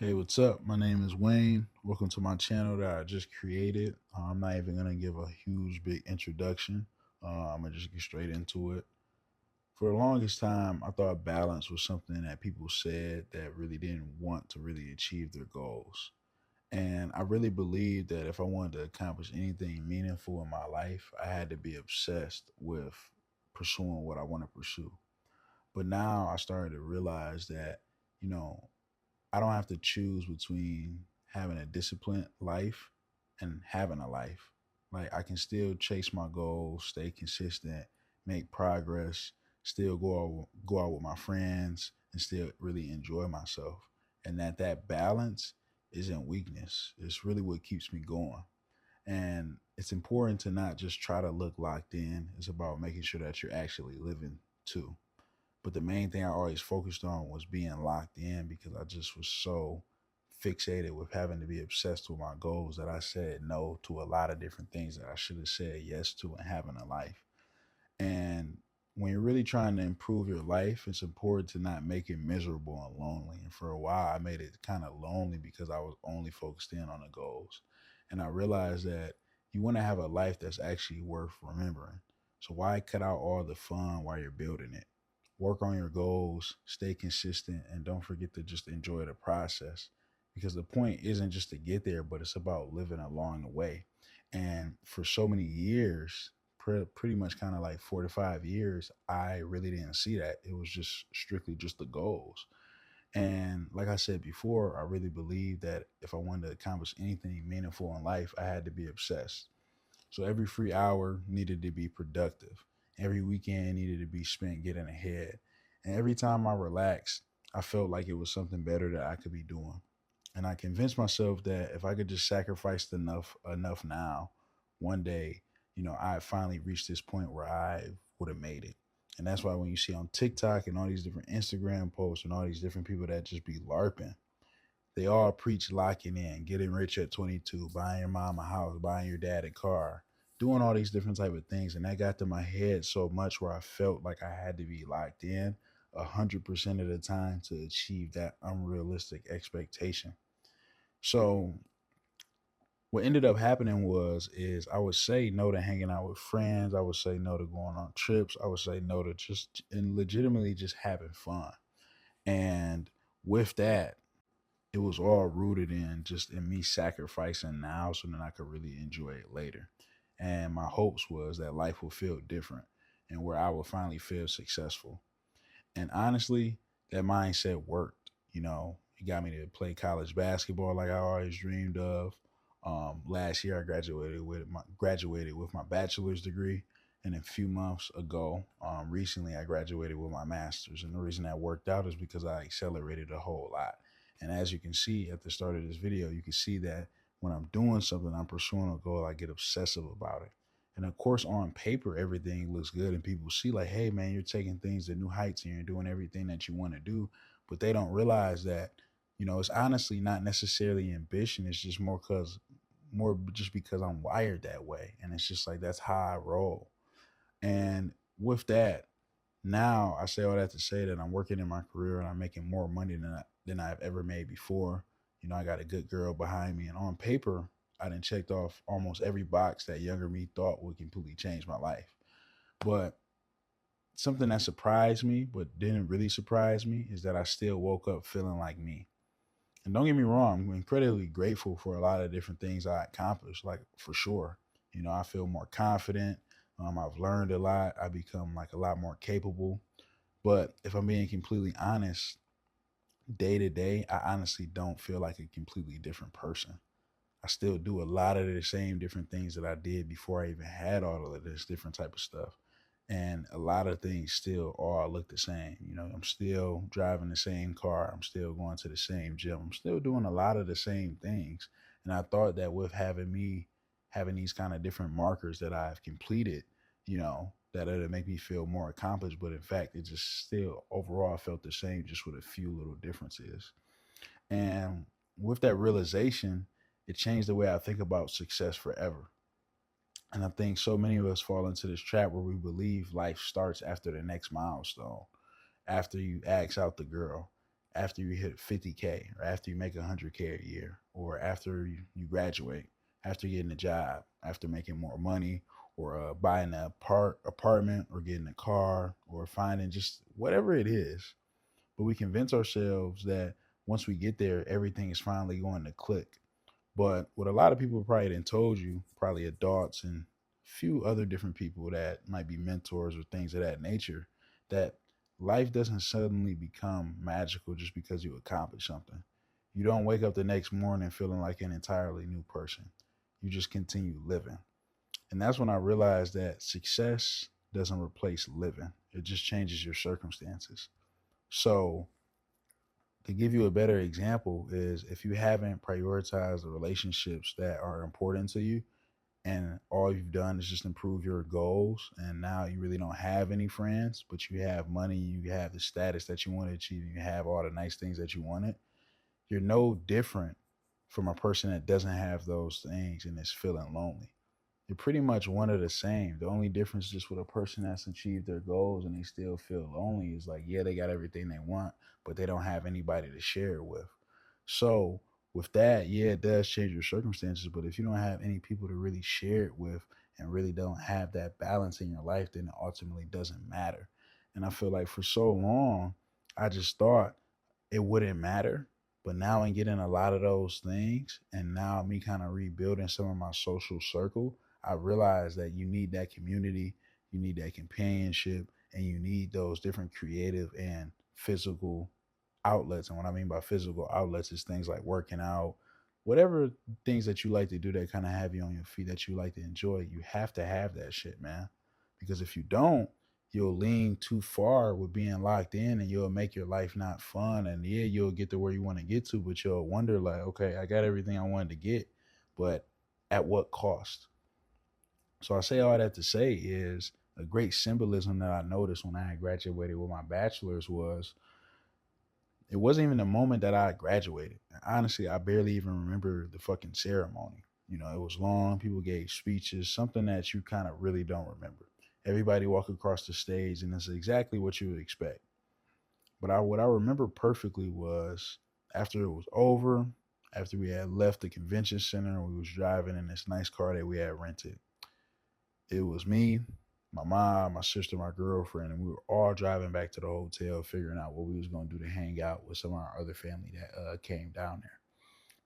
Hey, what's up? My name is Wayne. Welcome to my channel that I just created. I'm not even going to give a huge, big introduction. I'm going to just get straight into it. For the longest time, I thought balance was something that people said that really didn't want to really achieve their goals. And I really believed that if I wanted to accomplish anything meaningful in my life, I had to be obsessed with pursuing what I want to pursue. But now I started to realize that, you know, I don't have to choose between having a disciplined life and having a life. Like I can still chase my goals, stay consistent, make progress, still go out with my friends and still really enjoy myself. And that balance isn't weakness. It's really what keeps me going. And it's important to not just try to look locked in. It's about making sure that you're actually living too. But the main thing I always focused on was being locked in because I just was so fixated with having to be obsessed with my goals that I said no to a lot of different things that I should have said yes to and having a life. And when you're really trying to improve your life, it's important to not make it miserable and lonely. And for a while, I made it kind of lonely because I was only focused in on the goals. And I realized that you want to have a life that's actually worth remembering. So why cut out all the fun while you're building it? Work on your goals, stay consistent, and don't forget to just enjoy the process. Because the point isn't just to get there, but it's about living along the way. And for so many years, pretty much kind of like 4 to 5 years, I really didn't see that. It was just strictly just the goals. And like I said before, I really believe that if I wanted to accomplish anything meaningful in life, I had to be obsessed. So every free hour needed to be productive. Every weekend needed to be spent getting ahead. And every time I relaxed, I felt like it was something better that I could be doing. And I convinced myself that if I could just sacrifice enough now, one day, I finally reached this point where I would have made it. And that's why when you see on TikTok and all these different Instagram posts and all these different people that just be LARPing, they all preach locking in, getting rich at 22, buying your mom a house, buying your dad a car, doing all these different type of things. And that got to my head so much where I felt like I had to be locked in 100% of the time to achieve that unrealistic expectation. So what ended up happening is I would say no to hanging out with friends. I would say no to going on trips. I would say no to just and legitimately just having fun. And with that, it was all rooted in just in me sacrificing now so then I could really enjoy it later. And my hopes was that life would feel different and where I would finally feel successful. And honestly, that mindset worked. It got me to play college basketball like I always dreamed of. Last year, I graduated with my bachelor's degree, and a few months ago, recently, I graduated with my master's. And the reason that worked out is because I accelerated a whole lot. And as you can see at the start of this video, you can see that when I'm doing something, I'm pursuing a goal, I get obsessive about it. And of course, on paper, everything looks good, and people see, like, hey, man, you're taking things to new heights and you're doing everything that you want to do. But they don't realize that, it's honestly not necessarily ambition. It's just more just because I'm wired that way. And it's just like, that's how I roll. And with that, now I say all that to say that I'm working in my career and I'm making more money than I've ever made before. I got a good girl behind me, and on paper, I done checked off almost every box that younger me thought would completely change my life. But something that surprised me, but didn't really surprise me, is that I still woke up feeling like me. And don't get me wrong, I'm incredibly grateful for a lot of different things I accomplished, like for sure. I feel more confident. I've learned a lot. I become like a lot more capable. But if I'm being completely honest, day to day, I honestly don't feel like a completely different person. I still do a lot of the same different things that I did before I even had all of this different type of stuff. And a lot of things still all look the same. I'm still driving the same car. I'm still going to the same gym. I'm still doing a lot of the same things. And I thought that with having these kind of different markers that I've completed, that it'll make me feel more accomplished. But in fact, it just still overall felt the same, just with a few little differences. And with that realization, it changed the way I think about success forever. And I think so many of us fall into this trap where we believe life starts after the next milestone, after you ask out the girl, after you hit 50K, or after you make 100K a year, or after you graduate, after getting a job, after making more money, or buying an apartment, or getting a car, or finding just whatever it is. But we convince ourselves that once we get there, everything is finally going to click. But what a lot of people probably didn't told you, probably adults and a few other different people that might be mentors or things of that nature, that life doesn't suddenly become magical just because you accomplish something. You don't wake up the next morning feeling like an entirely new person. You just continue living. And that's when I realized that success doesn't replace living. It just changes your circumstances. So to give you a better example is if you haven't prioritized the relationships that are important to you, and all you've done is just improve your goals, and now you really don't have any friends, but you have money, you have the status that you want to achieve, you have all the nice things that you wanted, you're no different from a person that doesn't have those things and is feeling lonely. You're pretty much one of the same. The only difference just with a person that's achieved their goals and they still feel lonely is like, yeah, they got everything they want, but they don't have anybody to share it with. So with that, yeah, it does change your circumstances. But if you don't have any people to really share it with and really don't have that balance in your life, then it ultimately doesn't matter. And I feel like for so long, I just thought it wouldn't matter. But now I'm getting a lot of those things, and now me kind of rebuilding some of my social circle, I realize that you need that community, you need that companionship, and you need those different creative and physical outlets. And what I mean by physical outlets is things like working out, whatever things that you like to do that kind of have you on your feet that you like to enjoy. You have to have that shit, man. Because if you don't, you'll lean too far with being locked in, and you'll make your life not fun. And yeah, you'll get to where you want to get to, but you'll wonder, like, okay, I got everything I wanted to get, but at what cost? So I say all that to say is a great symbolism that I noticed when I had graduated with my bachelor's was it wasn't even the moment that I graduated. Honestly, I barely even remember the fucking ceremony. You know, it was long. People gave speeches, something that you kind of really don't remember. Everybody walked across the stage, and it's exactly what you would expect. But what I remember perfectly was after it was over, after we had left the convention center, we was driving in this nice car that we had rented. It was me, my mom, my sister, my girlfriend, and we were all driving back to the hotel, figuring out what we was gonna do to hang out with some of our other family that came down there.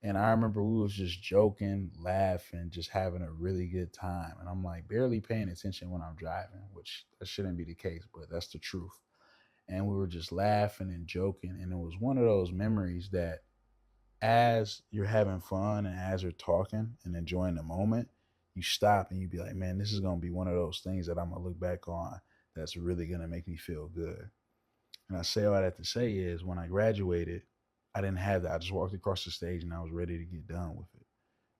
And I remember we was just joking, laughing, just having a really good time. And I'm like barely paying attention when I'm driving, which that shouldn't be the case, but that's the truth. And we were just laughing and joking, and it was one of those memories that as you're having fun and as you're talking and enjoying the moment, you stop and you be like, man, this is gonna be one of those things that I'm gonna look back on that's really gonna make me feel good. And I say all that to say is when I graduated, I didn't have that. I just walked across the stage and I was ready to get done with it.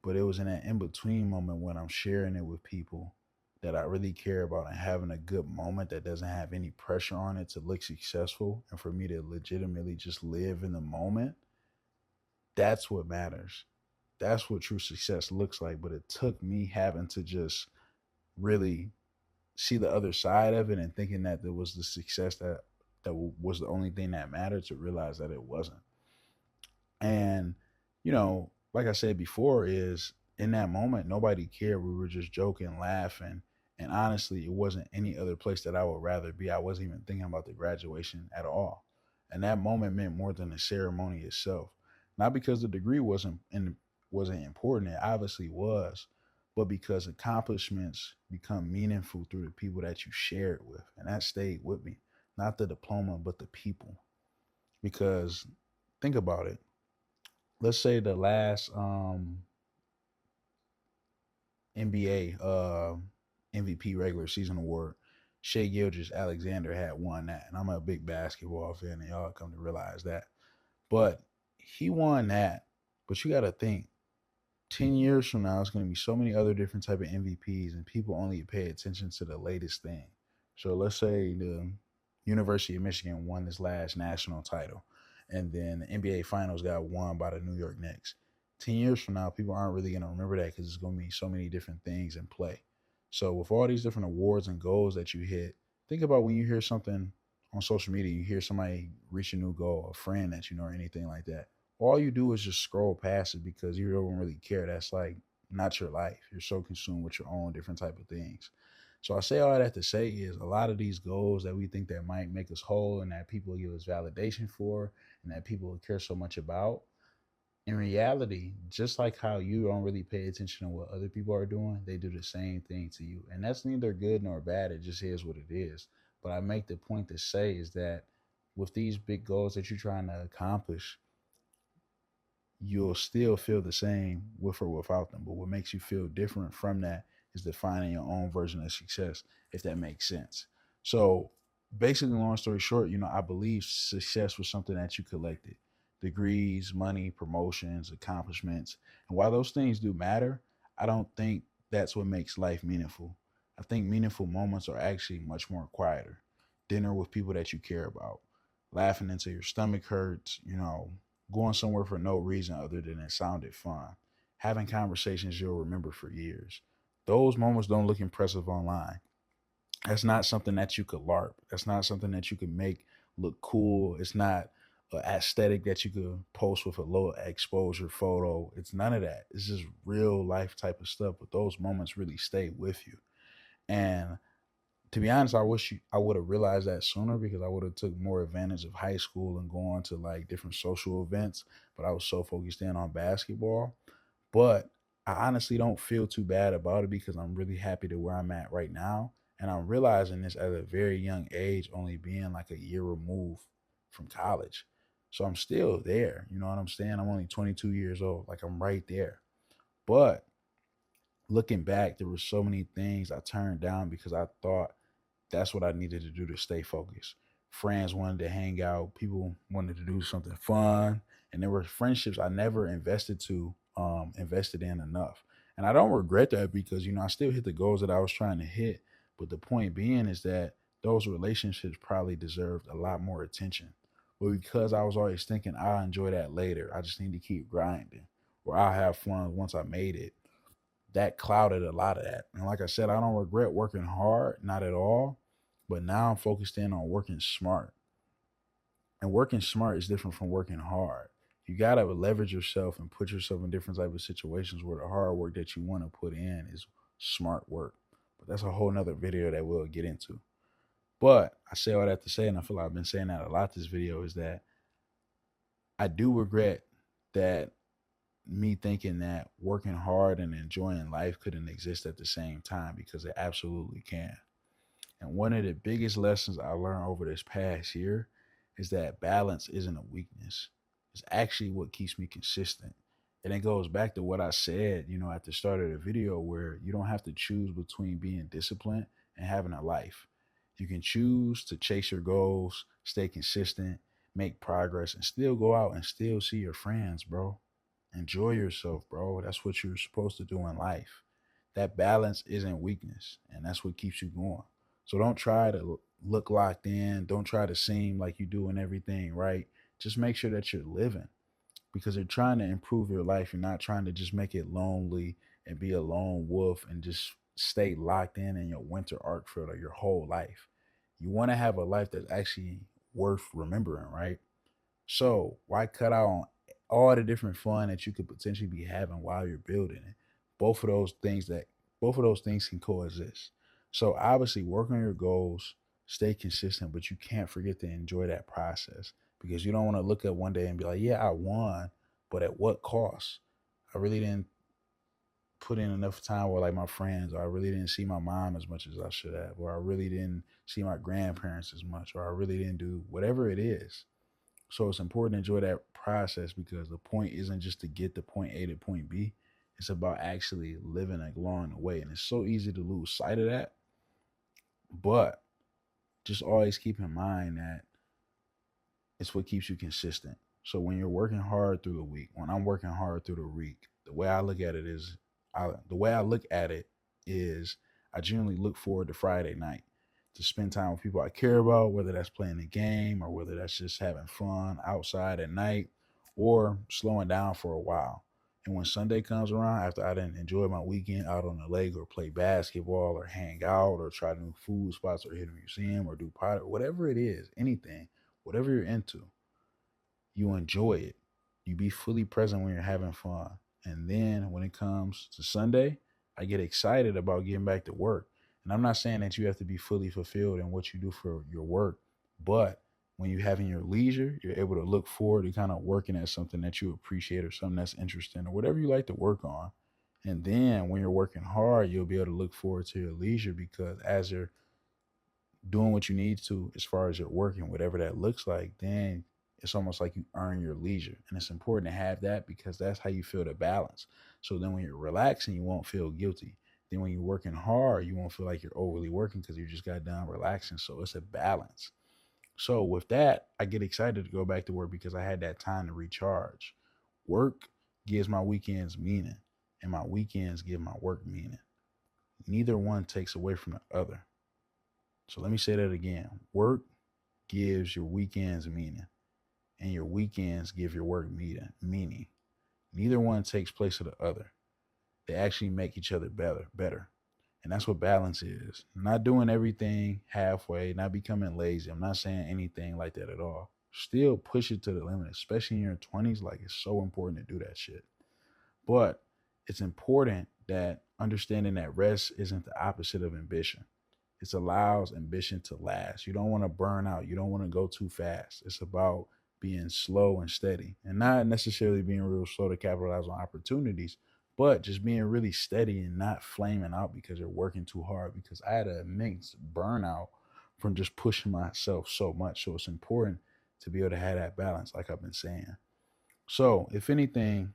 But it was in that in between moment when I'm sharing it with people that I really care about and having a good moment that doesn't have any pressure on it to look successful and for me to legitimately just live in the moment. That's what matters. That's what true success looks like. But it took me having to just really see the other side of it and thinking that there was the success that was the only thing that mattered to realize that it wasn't. And, like I said before, is in that moment, nobody cared. We were just joking, laughing. And honestly, it wasn't any other place that I would rather be. I wasn't even thinking about the graduation at all. And that moment meant more than the ceremony itself. Not because the degree wasn't important. It obviously was, but because accomplishments become meaningful through the people that you share it with. And that stayed with me. Not the diploma, but the people. Because think about it, let's say the last NBA MVP regular season award, Shea Gilgis Alexander had won that, and I'm a big basketball fan, and y'all come to realize that. But he won that. But you got to think, 10 years from now, it's going to be so many other different type of MVPs, and people only pay attention to the latest thing. So let's say the University of Michigan won this last national title, and then the NBA Finals got won by the New York Knicks. 10 years from now, people aren't really going to remember that because there's going to be so many different things in play. So with all these different awards and goals that you hit, think about when you hear something on social media, you hear somebody reach a new goal, a friend that you know, or anything like that. All you do is just scroll past it because you don't really care. That's like not your life. You're so consumed with your own different type of things. So I say all that to say is a lot of these goals that we think that might make us whole and that people give us validation for and that people care so much about, in reality, just like how you don't really pay attention to what other people are doing, they do the same thing to you. And that's neither good nor bad. It just is what it is. But I make the point to say is that with these big goals that you're trying to accomplish, you'll still feel the same with or without them. But what makes you feel different from that is defining your own version of success, if that makes sense. So basically, long story short, I believe success was something that you collected: degrees, money, promotions, accomplishments. And while those things do matter, I don't think that's what makes life meaningful. I think meaningful moments are actually much more quieter. Dinner with people that you care about, laughing until your stomach hurts, going somewhere for no reason other than it sounded fun, having conversations you'll remember for years. Those moments don't look impressive online. That's not something that you could LARP. That's not something that you could make look cool. It's not an aesthetic that you could post with a low exposure photo. It's none of that. It's just real life type of stuff. But those moments really stay with you. And to be honest, I wish I would have realized that sooner because I would have took more advantage of high school and going to like different social events. But I was so focused in on basketball. But I honestly don't feel too bad about it because I'm really happy to where I'm at right now. And I'm realizing this at a very young age, only being like a year removed from college. So I'm still there. You know what I'm saying? I'm only 22 years old. Like I'm right there. But looking back, there were so many things I turned down because I thought that's what I needed to do to stay focused. Friends wanted to hang out, people wanted to do something fun, and there were friendships I never invested in enough. And I don't regret that because I still hit the goals that I was trying to hit. But the point being is that those relationships probably deserved a lot more attention. But because I was always thinking I'll enjoy that later, I just need to keep grinding, or I'll have fun once I made it, that clouded a lot of that. And like I said, I don't regret working hard, not at all. But now I'm focused in on working smart. And working smart is different from working hard. You gotta leverage yourself and put yourself in different type of situations where the hard work that you want to put in is smart work. But that's a whole nother video that we'll get into. But I say all that to say, and I feel like I've been saying that a lot this video, is that I do regret that me thinking that working hard and enjoying life couldn't exist at the same time because it absolutely can. And one of the biggest lessons I learned over this past year is that balance isn't a weakness. It's actually what keeps me consistent. And it goes back to what I said, at the start of the video, where you don't have to choose between being disciplined and having a life. You can choose to chase your goals, stay consistent, make progress, and still go out and still see your friends, bro. Enjoy yourself, bro. That's what you're supposed to do in life. That balance isn't weakness, and that's what keeps you going. So don't try to look locked in. Don't try to seem like you're doing everything right. Just make sure that you're living because you're trying to improve your life. You're not trying to just make it lonely and be a lone wolf and just stay locked in your winter arc for your whole life. You want to have a life that's actually worth remembering, right? So why cut out on all the different fun that you could potentially be having while you're building it? Both of those things that both of those things can coexist. So obviously work on your goals, stay consistent, but you can't forget to enjoy that process because you don't want to look at one day and be like, yeah, I won, but at what cost? I really didn't put in enough time with like my friends, or I really didn't see my mom as much as I should have, or I really didn't see my grandparents as much, or I really didn't do whatever it is. So it's important to enjoy that process because the point isn't just to get to point A to point B. It's about actually living along the way. And it's so easy to lose sight of that. But just always keep in mind that it's what keeps you consistent. So when you're working hard through the week, when I'm working hard through the week, the way I look at it is I generally look forward to Friday night to spend time with people I care about, whether that's playing a game or whether that's just having fun outside at night or slowing down for a while. And when Sunday comes around, after I didn't enjoy my weekend out on the lake or play basketball or hang out or try new food spots or hit a museum or do pot, whatever it is, anything, whatever you're into, you enjoy it. You be fully present when you're having fun. And then when it comes to Sunday, I get excited about getting back to work. And I'm not saying that you have to be fully fulfilled in what you do for your work, but when you having your leisure, you're able to look forward to kind of working at something that you appreciate or something that's interesting or whatever you like to work on. And then when you're working hard, you'll be able to look forward to your leisure because as you're doing what you need to as far as your working, whatever that looks like, then it's almost like you earn your leisure. And it's important to have that because that's how you feel the balance. So then when you're relaxing, you won't feel guilty. Then when you're working hard, you won't feel like you're overly working because you just got done relaxing. So it's a balance. So with that, I get excited to go back to work because I had that time to recharge. Work gives my weekends meaning, and my weekends give my work meaning. Neither one takes away from the other. So let me say that again. Work gives your weekends meaning, and your weekends give your work meaning. Neither one takes place of the other. They actually make each other better. And that's what balance is. Not doing everything halfway, not becoming lazy. I'm not saying anything like that at all. Still push it to the limit, especially in your 20s. Like, it's so important to do that shit. But it's important that understanding that rest isn't the opposite of ambition. It allows ambition to last. You don't want to burn out. You don't want to go too fast. It's about being slow and steady and not necessarily being real slow to capitalize on opportunities, but just being really steady and not flaming out because you're working too hard. Because I had a immense burnout from just pushing myself so much. So it's important to be able to have that balance, like I've been saying. So, if anything,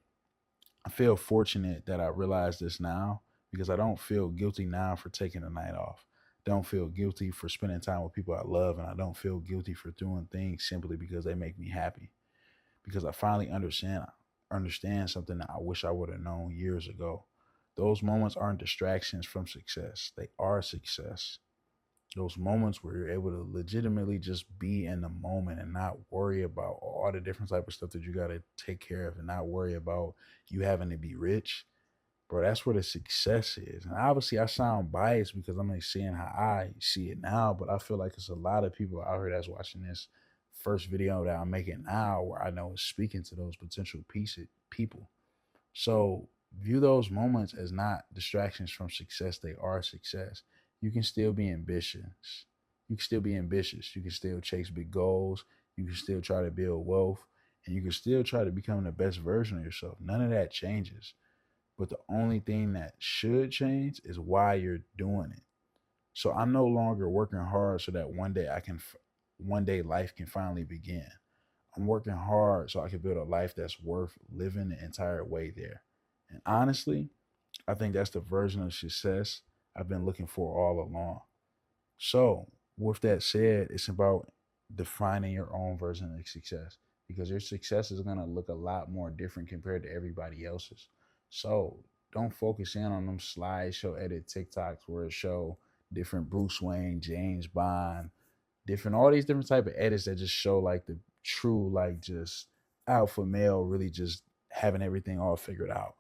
I feel fortunate that I realize this now because I don't feel guilty now for taking a night off. Don't feel guilty for spending time with people I love, and I don't feel guilty for doing things simply because they make me happy. Because I finally understand something that I wish I would have known years ago. Those moments aren't distractions from success. They are success. Those moments where you're able to legitimately just be in the moment and not worry about all the different type of stuff that you got to take care of and not worry about you having to be rich, bro. That's where the success is. And obviously I sound biased because I'm like saying how I see it now, but I feel like it's a lot of people out here that's watching this first video that I'm making now where I know is speaking to those potential people. So view those moments as not distractions from success. They are success. You can still be ambitious. You can still be ambitious. You can still chase big goals. You can still try to build wealth. And you can still try to become the best version of yourself. None of that changes. But the only thing that should change is why you're doing it. So I'm no longer working hard so that one day life can finally begin. I'm working hard so I can build a life that's worth living the entire way there. And honestly, I think that's the version of success I've been looking for all along. So, with that said, it's about defining your own version of success because your success is going to look a lot more different compared to everybody else's. So, don't focus in on them slideshow edit TikToks where it show different Bruce Wayne, James Bond, different all these different type of edits that just show like the true like just alpha male really just having everything all figured out.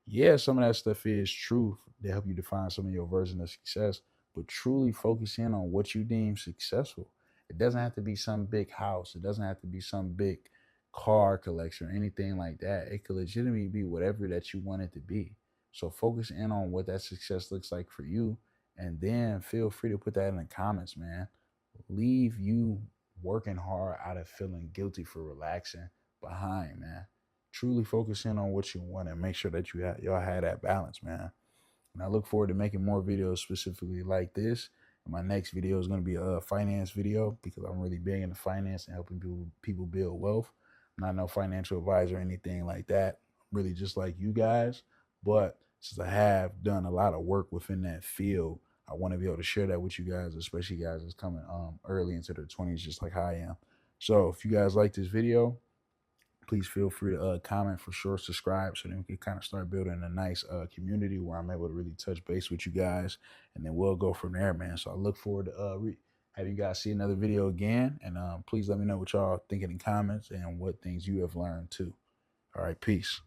Yeah, some of that stuff is true to help you define some of your version of success, but truly focus in on what you deem successful. It doesn't have to be some big house. It doesn't have to be some big car collection or anything like that. It could legitimately be whatever that you want it to be. So focus in on what that success looks like for you, and then feel free to put that in the comments, man. Leave you working hard out of feeling guilty for relaxing behind, man. Truly focus in on what you want and make sure that y'all have that balance, man. And I look forward to making more videos specifically like this. And my next video is going to be a finance video because I'm really big into finance and helping people build wealth. I'm not no financial advisor or anything like that. I'm really just like you guys. But since I have done a lot of work within that field, I want to be able to share that with you guys, especially guys that's coming early into their 20s, just like I am. So if you guys like this video, please feel free to comment for sure, subscribe, so then we can kind of start building a nice community where I'm able to really touch base with you guys, and then we'll go from there, man. So I look forward to having you guys see another video again, and please let me know what y'all thinking in comments and what things you have learned too. All right, peace.